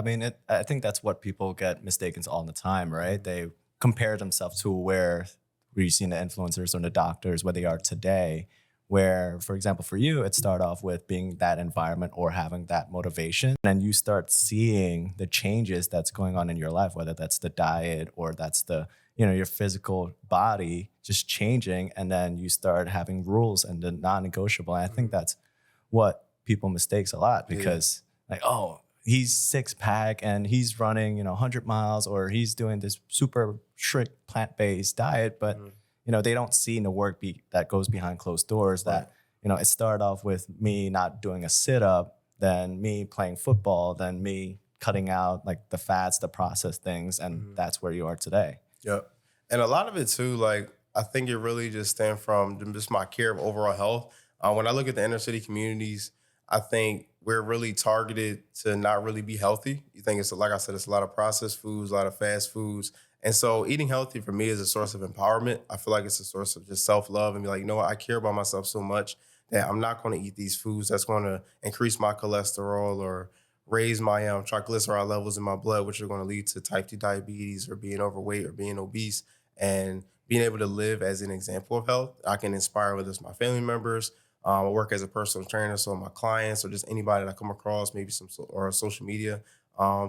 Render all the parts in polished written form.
I mean, I think that's what people get mistaken all the time, right? They compare themselves to where we've seen the influencers or the doctors, where they are today. Where, for example, for you, it started off with being that environment or having that motivation. And you start seeing the changes that's going on in your life, whether that's the diet or that's your physical body just changing. And then you start having rules and the non-negotiable. And I think Mhm. that's what people mistakes a lot Yeah. because like, oh, he's six pack and he's running, 100 miles or he's doing this super strict plant-based diet, but Mhm. they don't see the work that goes behind closed doors Right. that, it started off with me not doing a sit up, then me playing football, then me cutting out like the fats, the processed things. And Mhm. that's where you are today. Yep. And a lot of it too, like I think it really just stem from just my care of overall health. When I look at the inner city communities, I think we're really targeted to not really be healthy. You think it's like I said, it's a lot of processed foods, a lot of fast foods. And so eating healthy for me is a source of empowerment. I feel like it's a source of just self-love and be like, you know what, I care about myself so much that I'm not going to eat these foods that's going to increase my cholesterol or raise my triglyceride levels in my blood, which are going to lead to type 2 diabetes or being overweight or being obese. And being able to live as an example of health, I can inspire whether it's my family members, I work as a personal trainer, so my clients or just anybody that I come across, maybe or social media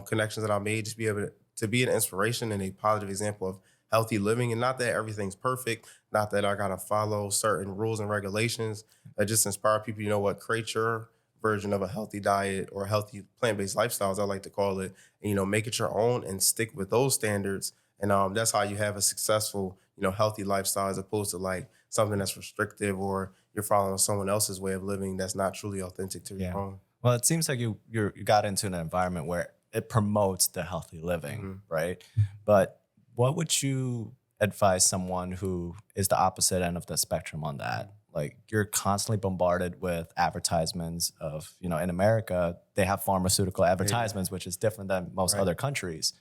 connections that I made, just be able to be an inspiration and a positive example of healthy living. And not that everything's perfect, not that I gotta follow certain rules and regulations. That just inspire people. You know what? Create your version of a healthy diet or a healthy plant-based lifestyle, as I like to call it, and make it your own and stick with those standards. And that's how you have a successful, healthy lifestyle as opposed to like something that's restrictive or you're following someone else's way of living that's not truly authentic to your Yeah. own. Well, it seems like you got into an environment where it promotes the healthy living, Hmm. right? But what would you advise someone who is the opposite end of the spectrum on that? Like you're constantly bombarded with advertisements of, in America, they have pharmaceutical Yeah, advertisements, which is different than most right. other countries.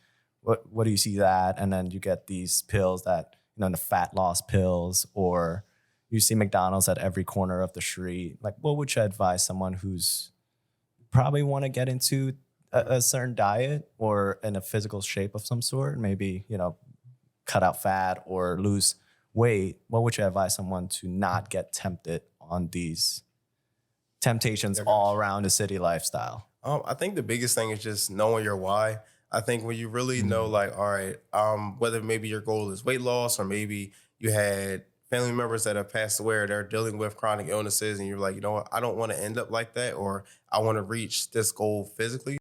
What do you see that? And then you get these pills that, the fat loss pills, or you see McDonald's at every corner of the street. Like, what would you advise someone who's probably want to get into a certain diet or in a physical shape of some sort? Maybe, cut out fat or lose weight. What would you advise someone to not get tempted on these temptations Yeah, I all got you. around the city lifestyle? I think the biggest thing is just knowing your why. I think when you really know, Mm. like, all right, whether maybe your goal is weight loss or maybe you had family members that have passed away or they're dealing with chronic illnesses, and you're like, you know what, I don't want to end up like that, or I want to reach this goal physically.